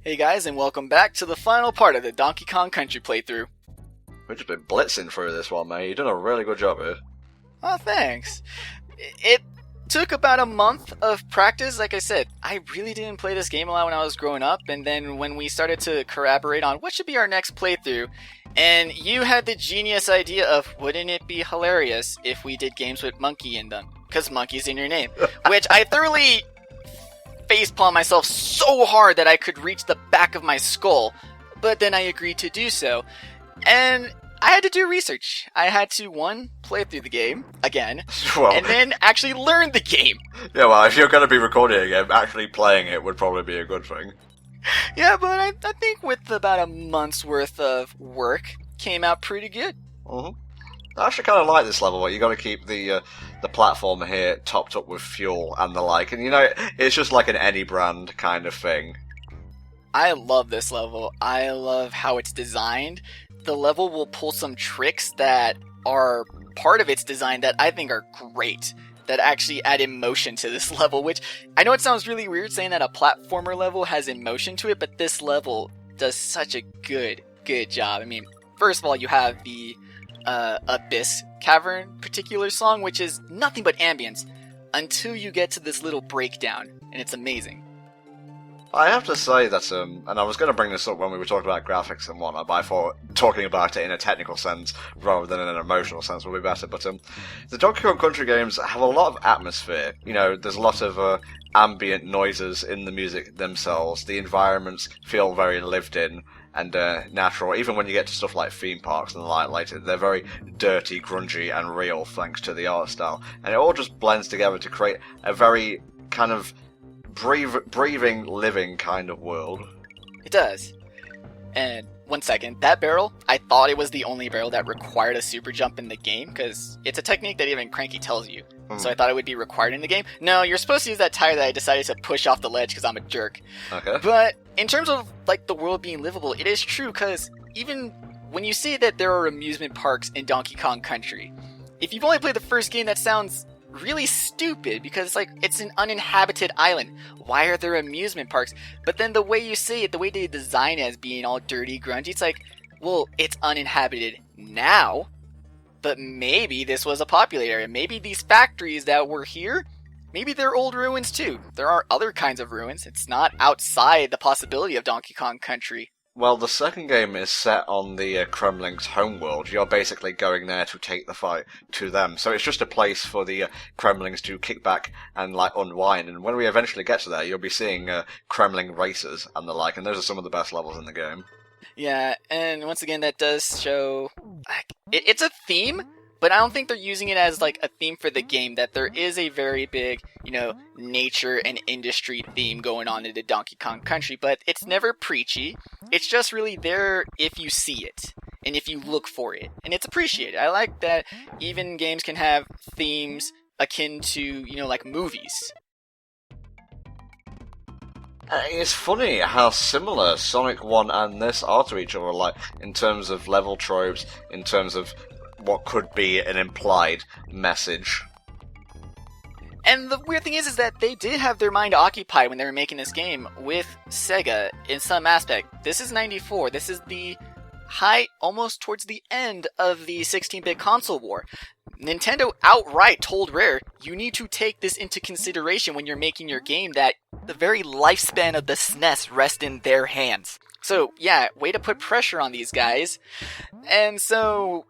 Hey guys, and welcome back to the final part of the Donkey Kong Country playthrough. We've just been blitzing through this one, mate. You've done a really good job here. Oh, thanks. It took about a month of practice. Like I said, I really didn't play this game a lot when I was growing up, and then when we started to collaborate on what should be our next playthrough, and you had the genius idea of, wouldn't it be hilarious if we did games with monkey in them? Because monkey's in your name. Which I thoroughly facepalm myself so hard that I could reach the back of my skull, but then I agreed to do so. And I had to do research. I had to, one, play through the game again, and then actually learn the game. Yeah, well, if you're going to be recording again, actually playing it would probably be a good thing. Yeah, but I think with about a month's worth of work, came out pretty good. Mm-hmm. I actually kind of like this level where you got to keep the platform here topped up with fuel and the like, and it's just like an any brand kind of thing. I love this level. I love how it's designed. The level will pull some tricks that are part of its design that I think are great, that actually add emotion to this level, which I know it sounds really weird saying that a platformer level has emotion to it, but this level does such a good job. I mean, first of all, you have the Abyss Cavern particular song, which is nothing but ambience until you get to this little breakdown, and it's amazing. I have to say that, and I was going to bring this up when we were talking about graphics and whatnot, but I thought talking about it in a technical sense rather than in an emotional sense would be better. But the Donkey Kong Country games have a lot of atmosphere. There's a lot of ambient noises in the music themselves. The environments feel very lived in and natural. Even when you get to stuff like theme parks and the like later, they're very dirty, grungy, and real thanks to the art style. And it all just blends together to create a very kind of breathing, living kind of world. It does. And one second, that barrel, I thought it was the only barrel that required a super jump in the game, because it's a technique that even Cranky tells you. So I thought it would be required in the game. No, you're supposed to use that tire that I decided to push off the ledge because I'm a jerk. Okay. But in terms of the world being livable, it is true, because even when you say that there are amusement parks in Donkey Kong Country, if you've only played the first game, that sounds really stupid, because it's an uninhabited island. Why are there amusement parks? But then the way you say it, the way they design it as being all dirty, grungy, it's well, it's uninhabited now, but maybe this was a popular area. Maybe these factories that were here, maybe they're old ruins too. There are other kinds of ruins. It's not outside the possibility of Donkey Kong Country. Well, the second game is set on the Kremlings' homeworld. You're basically going there to take the fight to them. So it's just a place for the Kremlings to kick back and unwind. And when we eventually get to there, you'll be seeing Kremling races and the like. And those are some of the best levels in the game. Yeah, and once again, that does show it's a theme, but I don't think they're using it as a theme for the game. That there is a very big, nature and industry theme going on in the Donkey Kong Country, but it's never preachy. It's just really there if you see it and if you look for it, and it's appreciated. I like that even games can have themes akin to, movies. It's funny how similar Sonic 1 and this are to each other, in terms of level tropes, in terms of what could be an implied message. And the weird thing is that they did have their mind occupied when they were making this game with Sega in some aspect. This is 94. This is the height, almost towards the end of the 16-bit console war. Nintendo outright told Rare, you need to take this into consideration when you're making your game, that the very lifespan of the SNES rests in their hands. So, yeah, way to put pressure on these guys. And so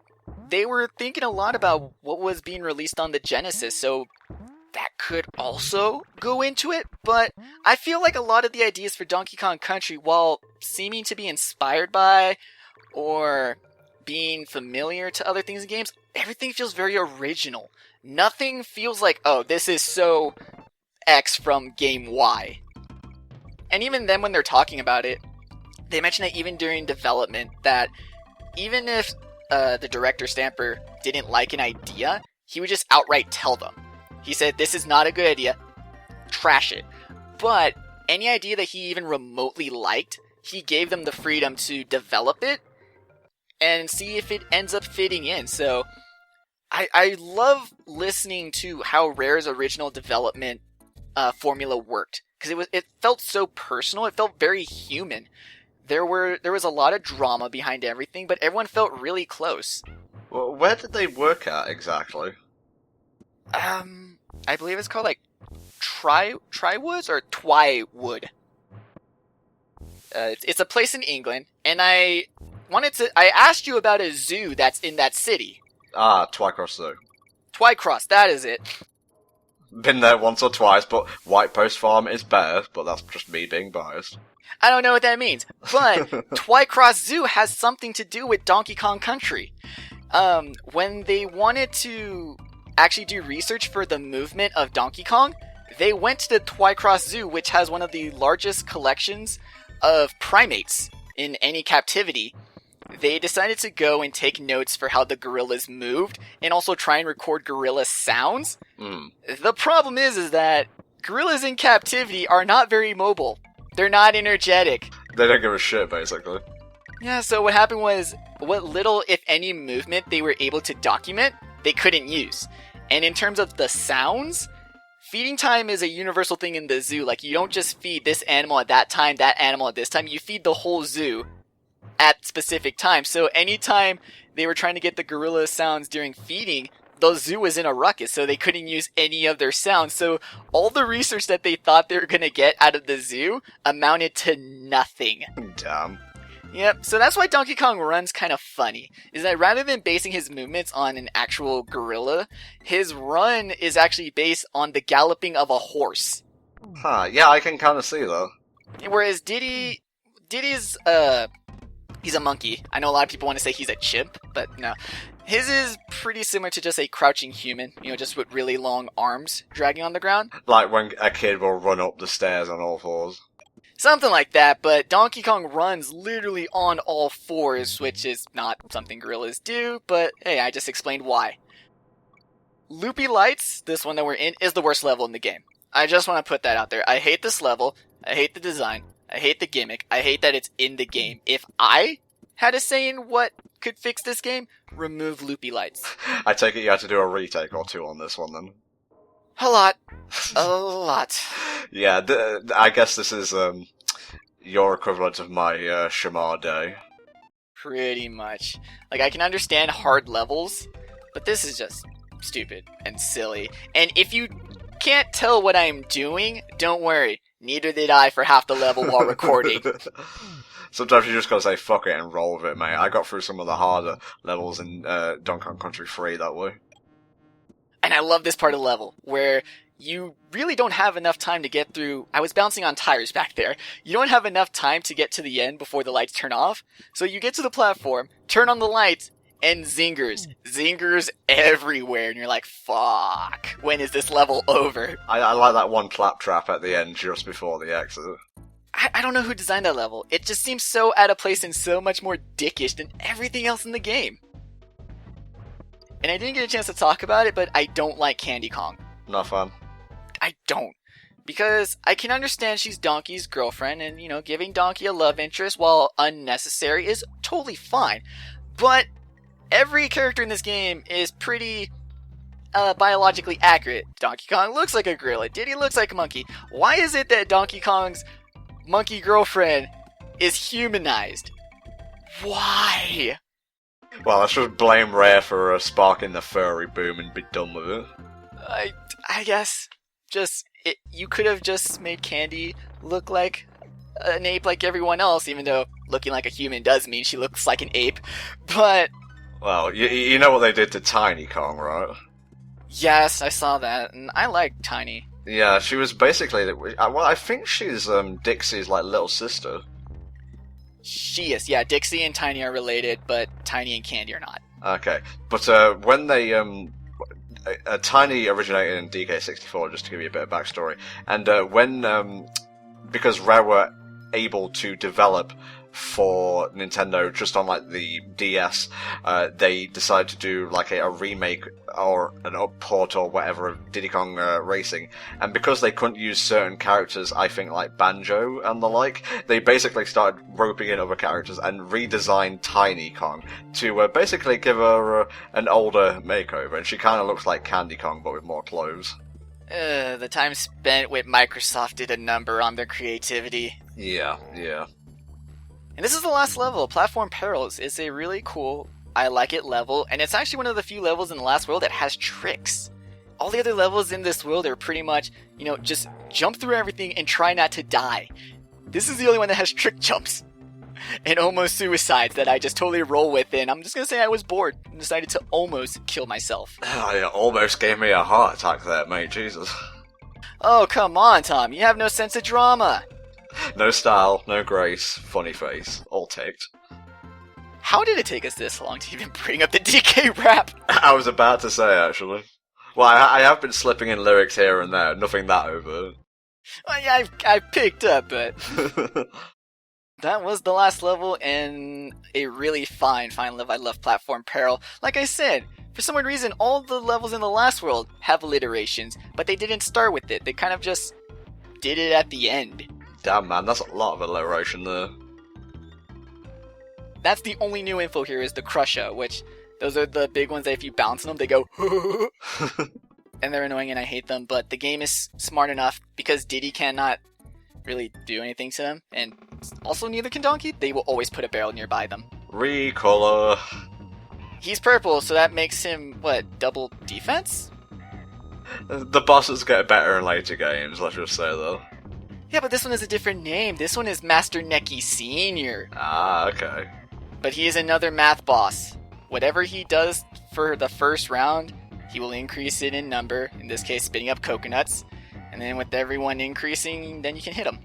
they were thinking a lot about what was being released on the Genesis, so that could also go into it. But I feel like a lot of the ideas for Donkey Kong Country, while seeming to be inspired by or being familiar to other things in games, everything feels very original. Nothing feels like, oh, this is so X from game Y. And even then, when they're talking about it, they mention that even during development, that even if the director Stamper didn't like an idea, he would just outright tell them. He said, this is not a good idea, trash it. But any idea that he even remotely liked, he gave them the freedom to develop it and see if it ends up fitting in. So I love listening to how Rare's original development formula worked. because it felt so personal. It felt very human. There was a lot of drama behind everything, but everyone felt really close. Well, where did they work at exactly? I believe it's called like Trywoods or Twywood. It's a place in England, and I asked you about a zoo that's in that city. Ah, Twycross Zoo. Twycross, that is it. Been there once or twice, but White Post Farm is better, but that's just me being biased. I don't know what that means, but Twycross Zoo has something to do with Donkey Kong Country. When they wanted to actually do research for the movement of Donkey Kong, they went to the Twycross Zoo, which has one of the largest collections of primates in any captivity. They decided to go and take notes for how the gorillas moved, and also try and record gorilla sounds. The problem is that gorillas in captivity are not very mobile. They're not energetic. They don't give a shit, basically. Yeah, so what happened was, what little, if any, movement they were able to document, they couldn't use. And in terms of the sounds, feeding time is a universal thing in the zoo. Like, you don't just feed this animal at that animal at this time. You feed the whole zoo at specific times. So anytime they were trying to get the gorilla sounds during feeding, the zoo was in a ruckus, so they couldn't use any of their sounds. So all the research that they thought they were going to get out of the zoo amounted to nothing. Damn. Yep, so that's why Donkey Kong run's kind of funny, is that rather than basing his movements on an actual gorilla, his run is actually based on the galloping of a horse. Huh, yeah, I can kind of see that. Whereas Diddy's, he's a monkey. I know a lot of people want to say he's a chimp, but no. His is pretty similar to just a crouching human, just with really long arms dragging on the ground. Like when a kid will run up the stairs on all fours. Something like that, but Donkey Kong runs literally on all fours, which is not something gorillas do, but hey, I just explained why. Loopy Lights, this one that we're in, is the worst level in the game. I just want to put that out there. I hate this level, I hate the design, I hate the gimmick, I hate that it's in the game. If I had a say in what could fix this game, remove Loopy Lights. I take it you had to do a retake or two on this one then. A lot. A lot. Yeah, I guess this is your equivalent of my Shamar day. Pretty much. Like, I can understand hard levels, but this is just stupid and silly. And if you can't tell what I'm doing, don't worry. Neither did I for half the level while recording. Sometimes you just gotta say fuck it and roll with it, mate. I got through some of the harder levels in Donkey Kong Country 3 that way. And I love this part of the level, where you really don't have enough time to get through. I was bouncing on tires back there. You don't have enough time to get to the end before the lights turn off. So you get to the platform, turn on the lights, and zingers. Zingers everywhere. And you're like, fuck, when is this level over? I like that one claptrap at the end just before the exit. I don't know who designed that level. It just seems so out of place and so much more dickish than everything else in the game. And I didn't get a chance to talk about it, but I don't like Candy Kong. Not fun. I don't. Because I can understand she's Donkey's girlfriend, and, giving Donkey a love interest, while unnecessary, is totally fine. But every character in this game is pretty biologically accurate. Donkey Kong looks like a gorilla. Diddy looks like a monkey. Why is it that Donkey Kong's monkey girlfriend is humanized? Why? Well, let's just blame Rare for sparking the furry boom and be done with it. I guess you could have just made Candy look like an ape like everyone else, even though looking like a human does mean she looks like an ape. But well, you know what they did to Tiny Kong, right? Yes, I saw that, and I like Tiny. Yeah, she was basically well, I think she's Dixie's little sister. She is, yeah. Dixie and Tiny are related, but Tiny and Candy are not. Okay, but when they Tiny originated in DK64, just to give you a bit of backstory, and because Rare were able to develop for Nintendo just on the DS, they decided to do a remake or an up-port or whatever of Diddy Kong Racing, and because they couldn't use certain characters, I think Banjo and the like, they basically started roping in other characters and redesigned Tiny Kong to basically give her an older makeover, and she kind of looks like Candy Kong but with more clothes. The time spent with Microsoft did a number on their creativity. Yeah. And this is the last level, Platform Perils. It's a really cool, I like it level, and it's actually one of the few levels in the last world that has tricks. All the other levels in this world are pretty much, just jump through everything and try not to die. This is the only one that has trick jumps. And almost suicides that I just totally roll with, and I'm just gonna say I was bored and decided to almost kill myself. Oh, you almost gave me a heart attack there, mate, Jesus. Oh, come on, Tom, you have no sense of drama. No style, no grace, funny face, all ticked. How did it take us this long to even bring up the DK rap? I was about to say, actually. Well, I have been slipping in lyrics here and there, nothing that overt. Well, yeah, I've picked up, but... That was the last level, and a really fine level. I love Platform Peril. Like I said, for some weird reason, all the levels in the last world have alliterations, but they didn't start with it. They kind of just did it at the end. Damn, man, that's a lot of alliteration there. That's the only new info here is the Crusher, which those are the big ones that if you bounce on them, they go and they're annoying and I hate them, but the game is smart enough because Diddy cannot really do anything to them, and also neither can Donkey. They will always put a barrel nearby them. Recolor. He's purple, so that makes him, double defense? The bosses get better in later games, let's just say, though. Yeah, but this one is a different name. This one is Master Neki Sr. Ah, okay. But he is another math boss. Whatever he does for the first round, he will increase it in number, in this case spitting up coconuts, and then with everyone increasing, then you can hit him.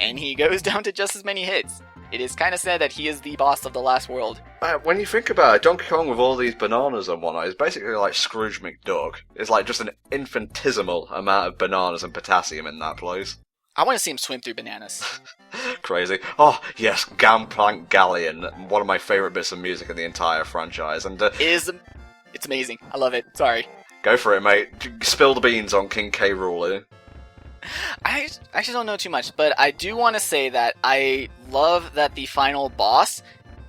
And he goes down to just as many hits. It is kind of sad that he is the boss of the last world. When you think about it, Donkey Kong with all these bananas and whatnot is basically like Scrooge McDuck. It's like just an infinitesimal amount of bananas and potassium in that place. I want to see him swim through bananas. Crazy. Oh, yes, Gangplank Galleon, one of my favourite bits of music in the entire franchise. And It's amazing. I love it. Sorry. Go for it, mate. Spill the beans on King K.Rool here. I actually don't know too much, but I do want to say that I love that the final boss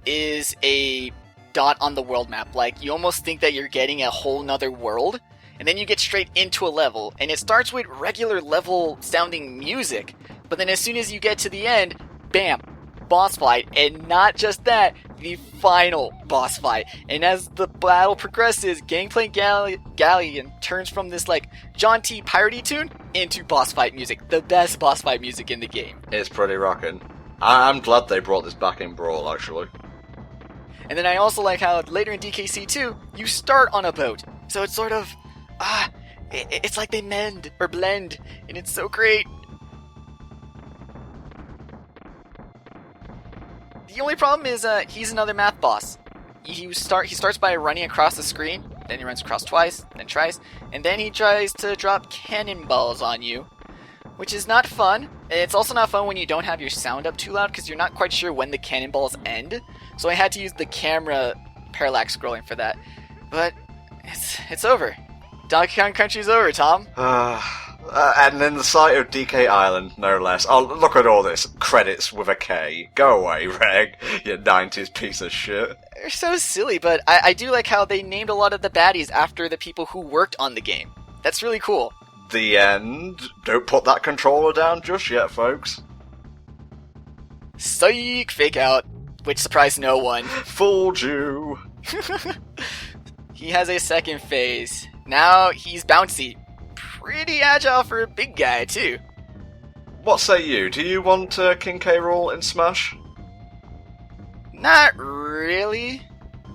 is a dot on the world map. Like, you almost think that you're getting a whole nother world, and then you get straight into a level, and it starts with regular level sounding music, but then as soon as you get to the end, bam, boss fight, and not just that, the final boss fight. And as the battle progresses, Gangplank Galleon turns from this like John T. piratey tune into boss fight music, the best boss fight music in the game. It's pretty rockin'. I'm glad they brought this back in Brawl, actually. And then I also like how later in DKC 2, you start on a boat, so it's sort of it's like they blend, and it's so great. The only problem is he's another math boss. He starts by running across the screen, then he runs across twice, then tries, and then he tries to drop cannonballs on you, which is not fun. It's also not fun when you don't have your sound up too loud because you're not quite sure when the cannonballs end. So I had to use the camera parallax scrolling for that. But it's over. Donkey Kong Country's over, Tom. And in the sight of DK Island, no less. Oh, look at all this. Credits with a K. Go away, Reg. You 90s piece of shit. They're so silly, but I do like how they named a lot of the baddies after the people who worked on the game. That's really cool. The end. Don't put that controller down just yet, folks. Psych! Fake out. Which surprised no one. Fooled you. He has a second phase. Now he's bouncy. Pretty agile for a big guy, too. What say you? Do you want King K.Rool in Smash? Not really.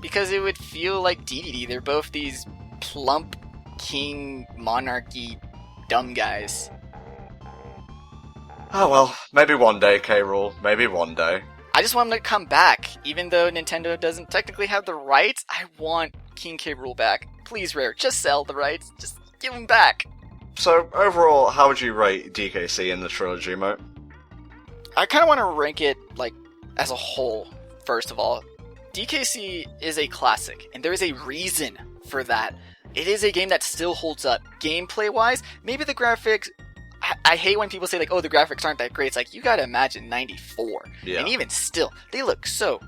Because it would feel like DDD. They're both these plump king monarchy dumb guys. Oh well, maybe one day, K.Rool. Maybe one day. I just want him to come back. Even though Nintendo doesn't technically have the rights, I want King K.Rool back. Please, Rare, just sell the rights. Just give him back. So, overall, how would you rate DKC in the trilogy, mate? I kind of want to rank it, as a whole, first of all. DKC is a classic, and there is a reason for that. It is a game that still holds up. Gameplay-wise, maybe the graphics... I hate when people say, the graphics aren't that great. It's like, you gotta imagine 94. Yeah. And even still, they look so...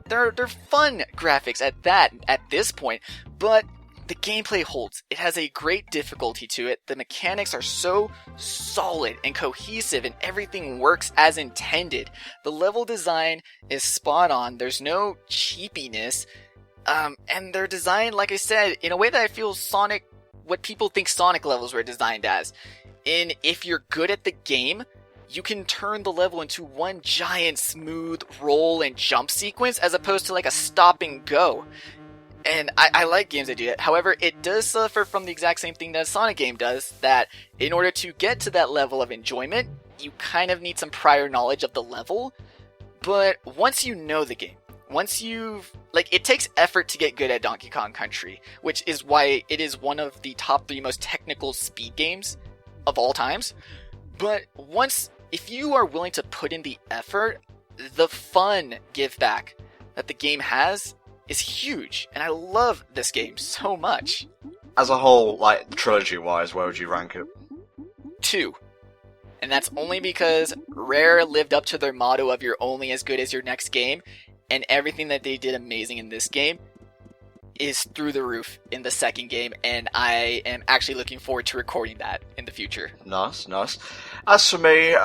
They're fun graphics at this point, but the gameplay holds. It has a great difficulty to it. The mechanics are so solid and cohesive, and everything works as intended. The level design is spot on. There's no cheapiness. And they're designed, like I said, in a way that I feel Sonic, what people think Sonic levels were designed as. And if you're good at the game, you can turn the level into one giant smooth roll and jump sequence as opposed to like a stop and go. And I like games that do that. However, it does suffer from the exact same thing that a Sonic game does, that in order to get to that level of enjoyment, you kind of need some prior knowledge of the level. But once you know the game, once you've... Like, it takes effort to get good at Donkey Kong Country, which is why it is one of the top 3 most technical speed games of all times. But if you are willing to put in the effort, the fun give back that the game has is huge, and I love this game so much. As a whole, like, trilogy-wise, where would you rank it? 2. And that's only because Rare lived up to their motto of you're only as good as your next game, and everything that they did amazing in this game is through the roof in the second game, and I am actually looking forward to recording that in the future. Nice. As for me,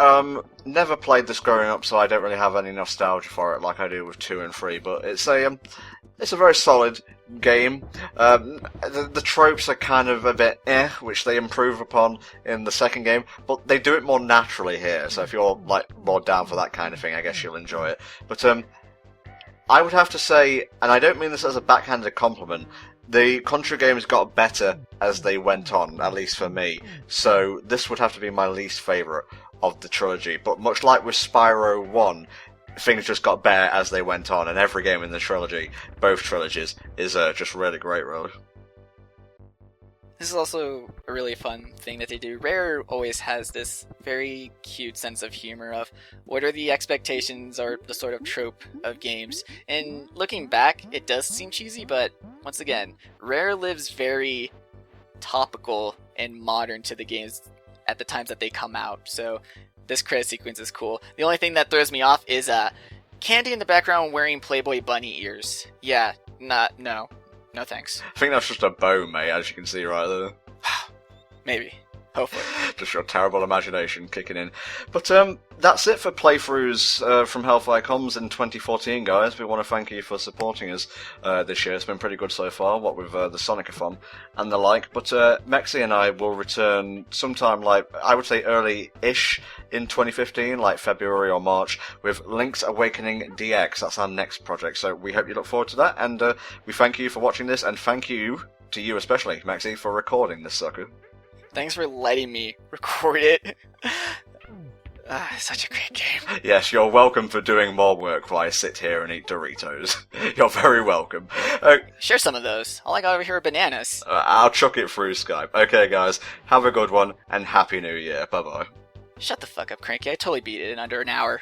never played this growing up, so I don't really have any nostalgia for it like I do with 2 and 3, but it's a very solid game. The tropes are kind of a bit which they improve upon in the second game, but they do it more naturally here, so if you're like more down for that kind of thing, I guess you'll enjoy it. But I would have to say, and I don't mean this as a backhanded compliment, the Contra games got better as they went on, at least for me, so this would have to be my least favourite of the trilogy, but much like with Spyro 1, things just got better as they went on, and every game in the trilogy, both trilogies, is just really great, really. This is also a really fun thing that they do. Rare always has this very cute sense of humor of what are the expectations or the sort of trope of games. And looking back, it does seem cheesy, but once again, Rare lives very topical and modern to the games at the times that they come out. So this credit sequence is cool. The only thing that throws me off is Candy in the background wearing Playboy bunny ears. Yeah, no thanks. I think that's just a bow, mate, as you can see right there. Maybe. Hopefully. Just your terrible imagination kicking in. But that's it for playthroughs from HellfireComms in 2014, guys. We want to thank you for supporting us this year. It's been pretty good so far, what with the Sonic-a-thon and the like. But Mexi and I will return sometime, like, I would say early-ish in 2015, like February or March, with Link's Awakening DX. That's our next project, so we hope you look forward to that. And we thank you for watching this, and thank you, to you especially, Mexi, for recording this sucker. Thanks for letting me record it. Such a great game. Yes, you're welcome for doing more work while I sit here and eat Doritos. You're very welcome. Share some of those. All I got over here are bananas. I'll chuck it through Skype. Okay, guys, have a good one, and Happy New Year. Bye-bye. Shut the fuck up, Cranky. I totally beat it in under an hour.